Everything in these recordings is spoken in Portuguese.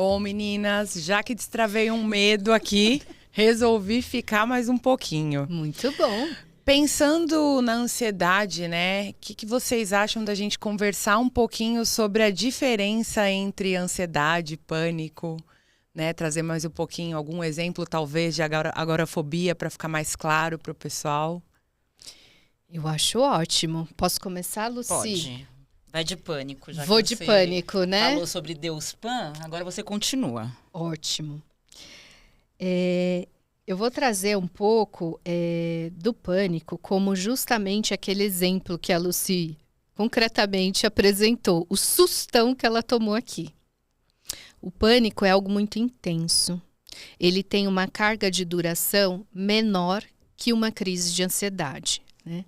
Bom, meninas, já que destravei um medo aqui, resolvi ficar mais um pouquinho. Muito bom. Pensando na ansiedade, né? O que vocês acham da gente conversar um pouquinho sobre a diferença entre ansiedade e pânico? Né? Trazer mais um pouquinho, algum exemplo, talvez, de agorafobia para ficar mais claro para o pessoal. Eu acho ótimo. Posso começar, Lucy? Pode. Vai de pânico, já Vou que de você pânico, né? falou sobre Deus Pan, agora você continua. Ótimo. Eu vou trazer um pouco do pânico como justamente aquele exemplo que a Lucy concretamente apresentou, o sustão que ela tomou aqui. O pânico é algo muito intenso. Ele tem uma carga de duração menor que uma crise de ansiedade, né?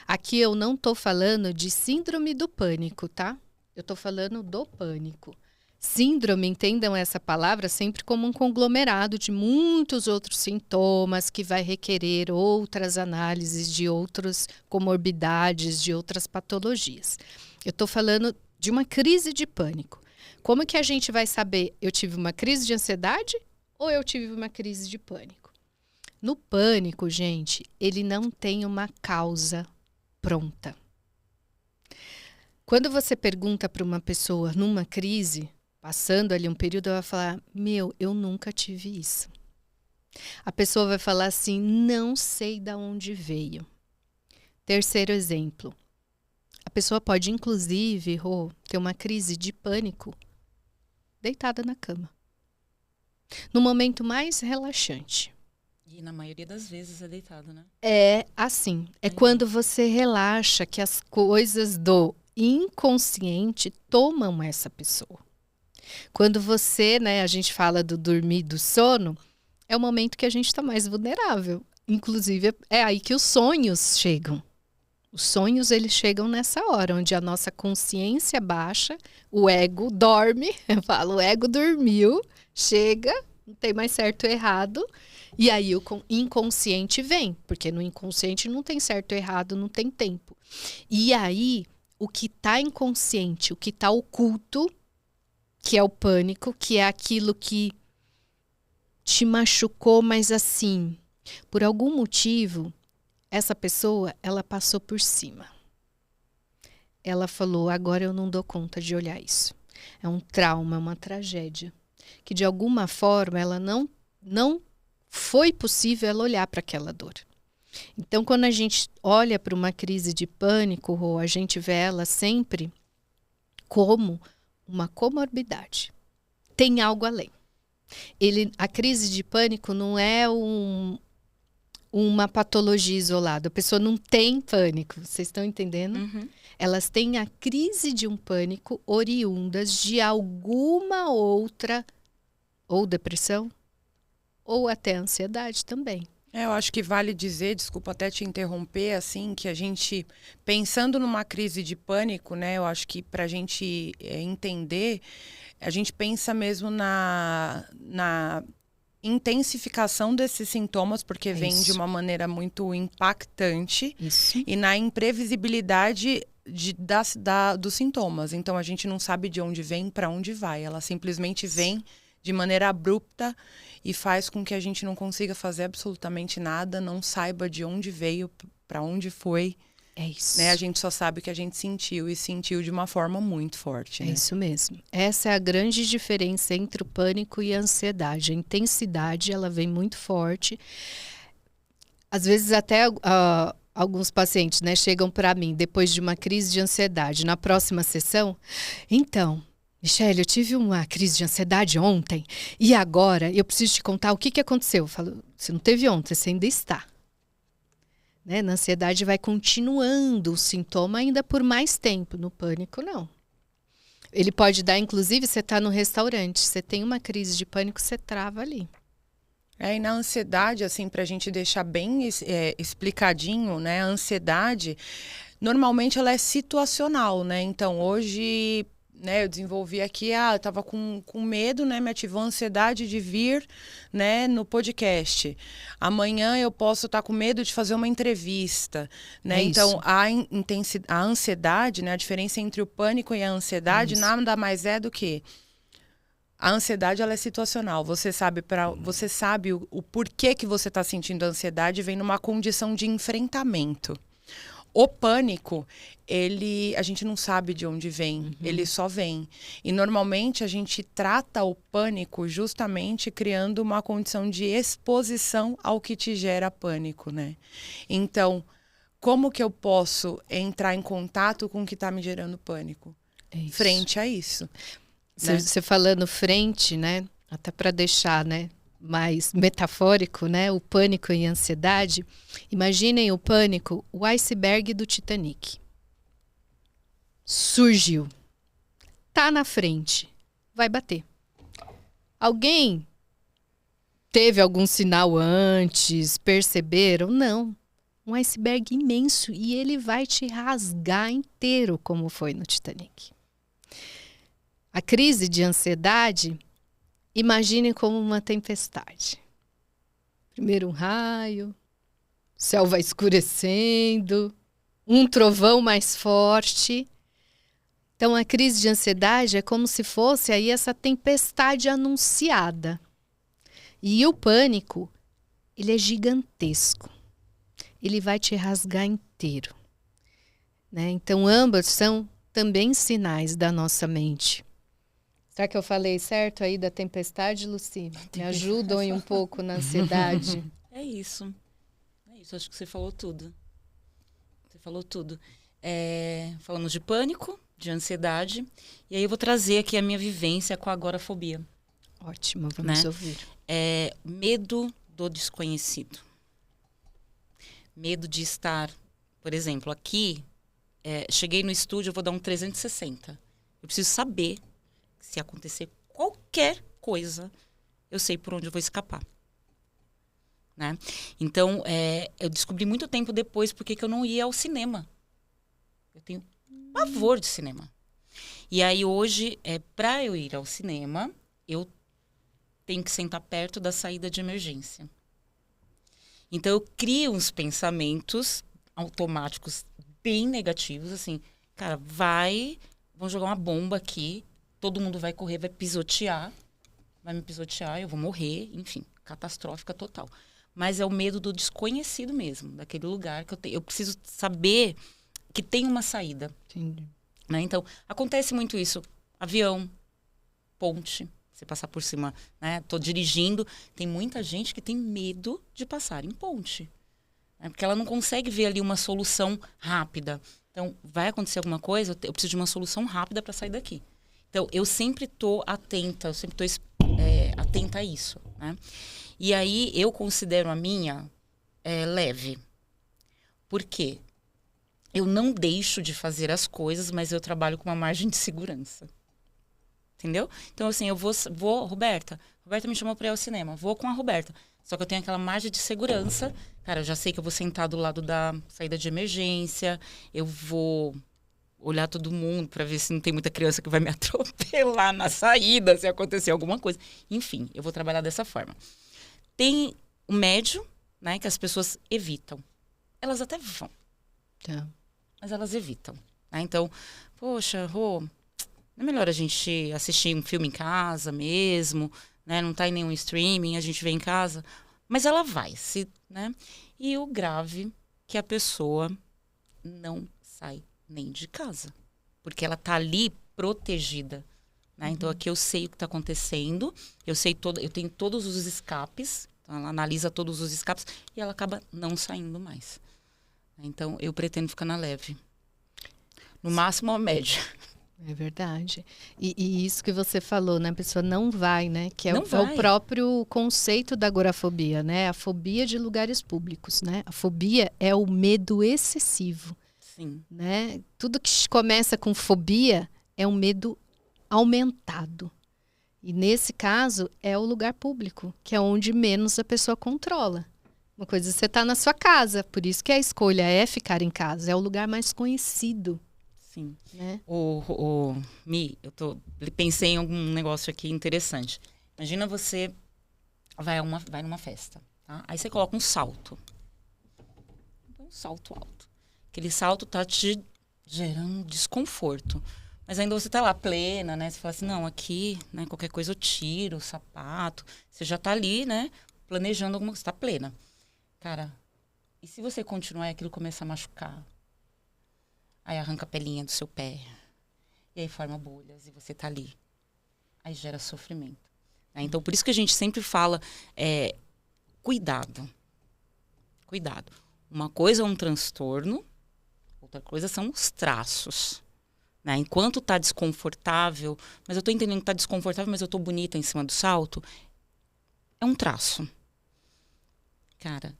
Aqui eu não estou falando de síndrome do pânico, tá? Eu estou falando do pânico. Síndrome, entendam essa palavra sempre como um conglomerado de muitos outros sintomas que vai requerer outras análises de outras comorbidades, de outras patologias. Eu estou falando de uma crise de pânico. Como que a gente vai saber, eu tive uma crise de ansiedade ou eu tive uma crise de pânico? No pânico, gente, ele não tem uma causa pronta. Quando você pergunta para uma pessoa numa crise, passando ali um período, ela vai falar, eu nunca tive isso. A pessoa vai falar assim, não sei de onde veio. Terceiro exemplo, a pessoa pode inclusive ter uma crise de pânico deitada na cama. No momento mais relaxante. E na maioria das vezes é deitado, né? É assim, é quando você relaxa que as coisas do inconsciente tomam essa pessoa. Quando você, né, a gente fala do dormir, do sono, é o momento que a gente está mais vulnerável. Inclusive, é aí que os sonhos chegam. Os sonhos, eles chegam nessa hora, onde a nossa consciência baixa, o ego dorme, eu falo, o ego dormiu, chega, não tem mais certo ou errado, e aí o inconsciente vem, porque no inconsciente não tem certo ou errado, não tem tempo. E aí, o que está inconsciente, o que está oculto, que é o pânico, que é aquilo que te machucou, mas assim, por algum motivo, essa pessoa, ela passou por cima. Ela falou, agora eu não dou conta de olhar isso. É um trauma, uma tragédia. Que de alguma forma, ela não foi possível ela olhar para aquela dor. Então, quando a gente olha para uma crise de pânico, a gente vê ela sempre como uma comorbidade. Tem algo além. A crise de pânico não é uma patologia isolada. A pessoa não tem pânico. Vocês estão entendendo? Uhum. Elas têm a crise de um pânico oriundas de alguma outra, ou depressão, ou até ansiedade também. Eu acho que vale dizer, desculpa até te interromper, assim, que a gente, pensando numa crise de pânico, né, eu acho que para a gente entender, a gente pensa mesmo na intensificação desses sintomas, porque vem de uma maneira muito impactante. Isso. E na imprevisibilidade dos sintomas. Então, a gente não sabe de onde vem, para onde vai. Ela simplesmente vem de maneira abrupta e faz com que a gente não consiga fazer absolutamente nada, não saiba de onde veio, para onde foi. É isso. Né? A gente só sabe o que a gente sentiu, e sentiu de uma forma muito forte. É né? isso mesmo. Essa é a grande diferença entre o pânico e a ansiedade. A intensidade, ela vem muito forte. Às vezes até alguns pacientes, né, chegam para mim depois de uma crise de ansiedade. Na próxima sessão, então, Michele, eu tive uma crise de ansiedade ontem e agora eu preciso te contar o que aconteceu. Eu falo, você não teve ontem, você ainda está. Né? Na ansiedade vai continuando o sintoma ainda por mais tempo. No pânico, não. Ele pode dar, inclusive, você está no restaurante, você tem uma crise de pânico, você trava ali. E na ansiedade, assim, para a gente deixar bem explicadinho, né? A ansiedade, normalmente ela é situacional, né? Então, hoje, né, eu desenvolvi aqui, eu estava com medo, né? Me ativou a ansiedade de vir, né, no podcast. Amanhã eu posso estar com medo de fazer uma entrevista, né? Então, a ansiedade, né? A diferença entre o pânico e a ansiedade nada mais é do que A ansiedade, ela é situacional. Você sabe, o porquê que você está sentindo ansiedade, vem numa condição de enfrentamento. O pânico, a gente não sabe de onde vem, ele só vem. E normalmente a gente trata o pânico justamente criando uma condição de exposição ao que te gera pânico, né? Então, como que eu posso entrar em contato com o que está me gerando pânico? Frente a isso. Você falando frente, né? Até para deixar, né, mais metafórico, né? O pânico e a ansiedade. Imaginem o pânico, o iceberg do Titanic. Surgiu. Tá na frente. Vai bater. Alguém teve algum sinal antes? Perceberam? Não. Um iceberg imenso e ele vai te rasgar inteiro, como foi no Titanic. A crise de ansiedade, imagine como uma tempestade. Primeiro um raio, o céu vai escurecendo, um trovão mais forte. Então, a crise de ansiedade é como se fosse aí essa tempestade anunciada. E o pânico, ele é gigantesco. Ele vai te rasgar inteiro. Né? Então, ambas são também sinais da nossa mente. Será que eu falei certo aí da tempestade, Lucy? Me ajudam aí um pouco na ansiedade? É isso. Acho que você falou tudo. Falamos de pânico, de ansiedade. E aí eu vou trazer aqui a minha vivência com a agorafobia. Ótimo, vamos ouvir. Medo do desconhecido. Medo de estar, por exemplo, aqui, cheguei no estúdio, eu vou dar um 360. Eu preciso saber se acontecer qualquer coisa, eu sei por onde eu vou escapar. Né? Então, eu descobri muito tempo depois porque que eu não ia ao cinema. Eu tenho pavor de cinema. E aí, hoje, para eu ir ao cinema, eu tenho que sentar perto da saída de emergência. Então, eu crio uns pensamentos automáticos bem negativos, assim, cara, vão jogar uma bomba aqui, todo mundo vai correr, vai me pisotear, eu vou morrer, enfim, catastrófica total. Mas é o medo do desconhecido mesmo, daquele lugar que eu preciso saber que tem uma saída. Entendi. Né? Então, acontece muito isso. Avião, ponte, você passar por cima, né? Tô dirigindo, tem muita gente que tem medo de passar em ponte. Né? Porque ela não consegue ver ali uma solução rápida. Então, vai acontecer alguma coisa, eu preciso de uma solução rápida para sair daqui. Então, eu sempre estou atenta, atenta a isso. Né? E aí, eu considero a minha leve. Por quê? Eu não deixo de fazer as coisas, mas eu trabalho com uma margem de segurança. Entendeu? Então, assim, eu vou Roberta me chamou para ir ao cinema, vou com a Roberta. Só que eu tenho aquela margem de segurança. Cara, eu já sei que eu vou sentar do lado da saída de emergência, eu vou olhar todo mundo para ver se não tem muita criança que vai me atropelar na saída, se acontecer alguma coisa. Enfim, eu vou trabalhar dessa forma. Tem o médio, né, que as pessoas evitam. Elas até vão. Tá. Mas elas evitam. Né? Então, poxa, Rô, não é melhor a gente assistir um filme em casa mesmo, né? Não tá em nenhum streaming, a gente vê em casa. Mas ela vai, né? E o grave, que a pessoa não sai nem de casa. Porque ela tá ali protegida. Né? Então, aqui eu sei o que está acontecendo, eu tenho todos os escapes, então ela analisa todos os escapes e ela acaba não saindo mais. Então, eu pretendo ficar na leve. No máximo, a média. É verdade. E isso que você falou, né? A pessoa não vai, né? Que é o próprio conceito da agorafobia, né? A fobia de lugares públicos, né? A fobia é o medo excessivo. Sim. Né? Tudo que começa com fobia é um medo aumentado. E nesse caso, é o lugar público, que é onde menos a pessoa controla. Uma coisa, você está na sua casa, por isso que a escolha é ficar em casa, é o lugar mais conhecido. Sim. Né? Mi, pensei em algum negócio aqui interessante. Imagina você vai numa festa, tá? Aí você coloca um salto. Um salto alto. Aquele salto tá te gerando desconforto. Mas ainda você tá lá plena, né? Você fala assim, não, aqui, né? Qualquer coisa eu tiro o sapato. Você já tá ali, né? Planejando alguma coisa. Você tá plena. Cara, e se você continuar e aquilo começar a machucar? Aí arranca a pelinha do seu pé. E aí forma bolhas e você tá ali. Aí gera sofrimento. Né? Então, por isso que a gente sempre fala, cuidado. Cuidado. Uma coisa é um transtorno, outra coisa são os traços. Né? Enquanto tá desconfortável, mas eu tô entendendo que tá desconfortável, mas eu tô bonita em cima do salto, é um traço. Cara,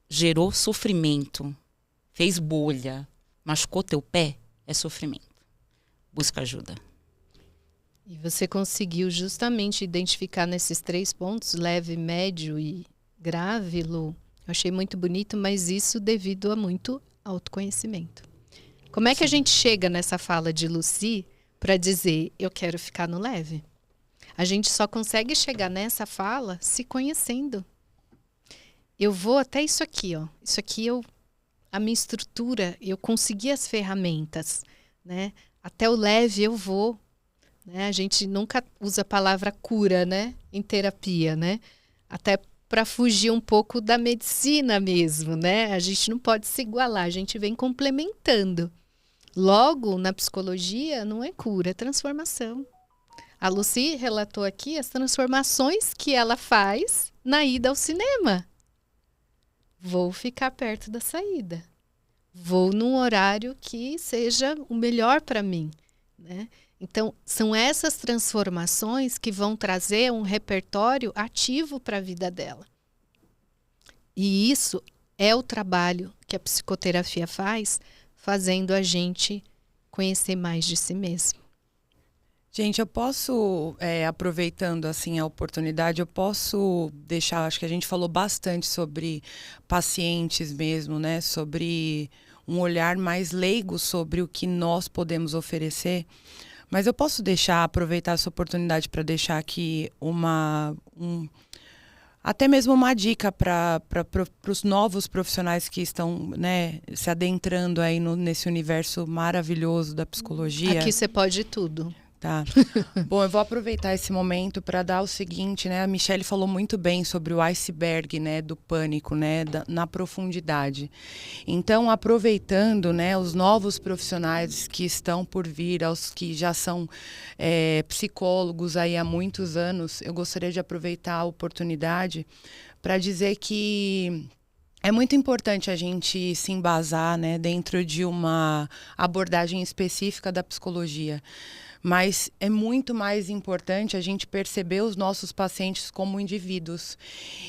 gerou sofrimento, fez bolha, machucou teu pé, é sofrimento. Busca ajuda. E você conseguiu justamente identificar nesses 3 pontos, leve, médio e grave, Lu. Eu achei muito bonito, mas isso devido a muito autoconhecimento. Como é que a gente chega nessa fala de Lucy para dizer, eu quero ficar no leve? A gente só consegue chegar nessa fala se conhecendo. Eu vou até isso aqui, ó. Isso aqui a minha estrutura, eu consegui as ferramentas, né? Até o leve eu vou. Né? A gente nunca usa a palavra cura, né? Em terapia, né? Até para fugir um pouco da medicina mesmo, né? A gente não pode se igualar, a gente vem complementando. Logo, na psicologia, não é cura, é transformação. A Lucy relatou aqui as transformações que ela faz na ida ao cinema. Vou ficar perto da saída. Vou num horário que seja o melhor para mim, né? Então, são essas transformações que vão trazer um repertório ativo para a vida dela. E isso é o trabalho que a psicoterapia faz, fazendo a gente conhecer mais de si mesmo. Gente, eu posso, aproveitando assim a oportunidade, eu posso deixar, acho que a gente falou bastante sobre pacientes mesmo, né? Sobre um olhar mais leigo sobre o que nós podemos oferecer. Mas eu posso aproveitar essa oportunidade para deixar aqui até mesmo uma dica para os novos profissionais que estão, né, se adentrando aí nesse universo maravilhoso da psicologia. Aqui você pode tudo. Tá. Bom, eu vou aproveitar esse momento para dar o seguinte, né? A Michelle falou muito bem sobre o iceberg, né, do pânico, né, na profundidade. Então, aproveitando, né, os novos profissionais que estão por vir, aos que já são psicólogos aí há muitos anos, eu gostaria de aproveitar a oportunidade para dizer que é muito importante a gente se embasar, né, dentro de uma abordagem específica da psicologia. Mas é muito mais importante a gente perceber os nossos pacientes como indivíduos.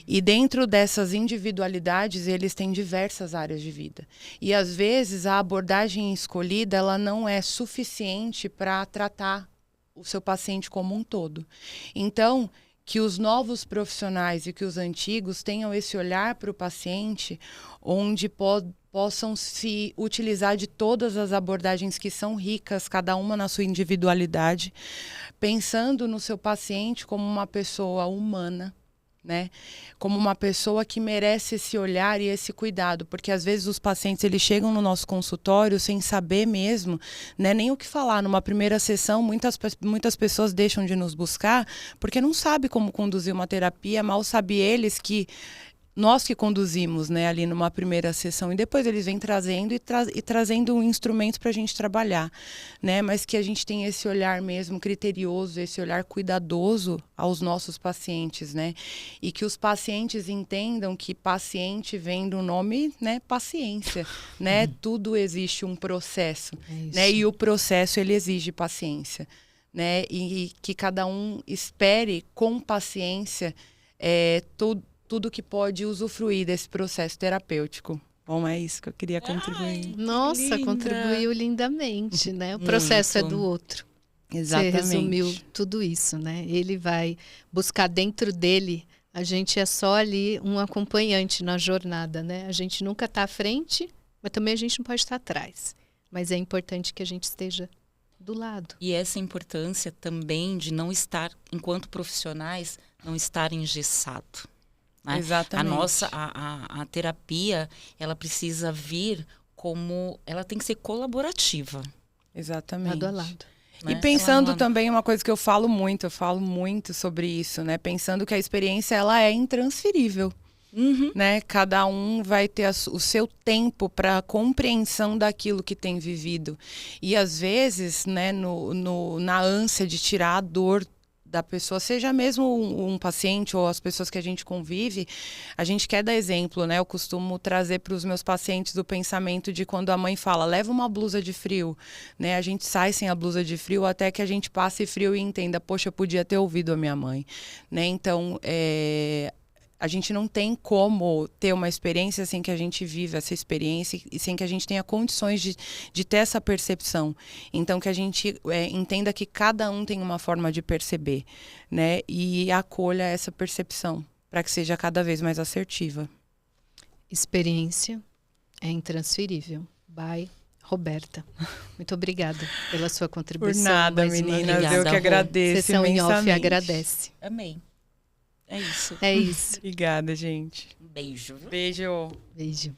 E dentro dessas individualidades, eles têm diversas áreas de vida. E às vezes a abordagem escolhida ela não é suficiente para tratar o seu paciente como um todo. Então, que os novos profissionais e que os antigos tenham esse olhar para o paciente, onde possam se utilizar de todas as abordagens que são ricas, cada uma na sua individualidade, pensando no seu paciente como uma pessoa humana, né? Como uma pessoa que merece esse olhar e esse cuidado, porque às vezes os pacientes eles chegam no nosso consultório sem saber mesmo, né, nem o que falar. Numa primeira sessão, muitas pessoas deixam de nos buscar porque não sabe como conduzir uma terapia, mal sabe eles que nós que conduzimos, né, ali numa primeira sessão, e depois eles vêm trazendo e trazendo instrumentos para a gente trabalhar, né, mas que a gente tem esse olhar mesmo criterioso, esse olhar cuidadoso aos nossos pacientes, né, e que os pacientes entendam que paciente vem do nome, né, paciência, né, tudo existe um processo, né, e o processo ele exige paciência, né, e que cada um espere com paciência tudo que pode usufruir desse processo terapêutico. Bom, é isso que eu queria contribuir. Nossa, contribuiu lindamente, né? O processo é do outro. Exatamente. Você resumiu tudo isso, né? Ele vai buscar dentro dele, a gente é só ali um acompanhante na jornada, né? A gente nunca está à frente, mas também a gente não pode estar atrás. Mas é importante que a gente esteja do lado. E essa importância também de não estar, enquanto profissionais, não estar engessado. Né? Exatamente. A terapia, ela precisa vir como... Ela tem que ser colaborativa. Exatamente. Lado a lado. né? E pensando Ela não- também uma coisa que eu falo muito sobre isso, né? Pensando que a experiência ela é intransferível. Uhum. Né? Cada um vai ter o seu tempo para compreensão daquilo que tem vivido. E às vezes, né, na ânsia de tirar a dor da pessoa, seja mesmo um paciente ou as pessoas que a gente convive, a gente quer dar exemplo, né? Eu costumo trazer para os meus pacientes o pensamento de quando a mãe fala, leva uma blusa de frio, né? A gente sai sem a blusa de frio até que a gente passe frio e entenda, poxa, eu podia ter ouvido a minha mãe, né? Então, a gente não tem como ter uma experiência sem que a gente viva essa experiência e sem que a gente tenha condições de ter essa percepção. Então, que a gente entenda que cada um tem uma forma de perceber, né? E acolha essa percepção para que seja cada vez mais assertiva. Experiência é intransferível. By Roberta. Muito obrigada pela sua contribuição. Por nada, mais uma meninas. vez. Eu que agradeço Sessão em off imensamente. agradece. Amei. É isso. É isso. Obrigada, gente. Um beijo. Viu? Beijo. Beijo.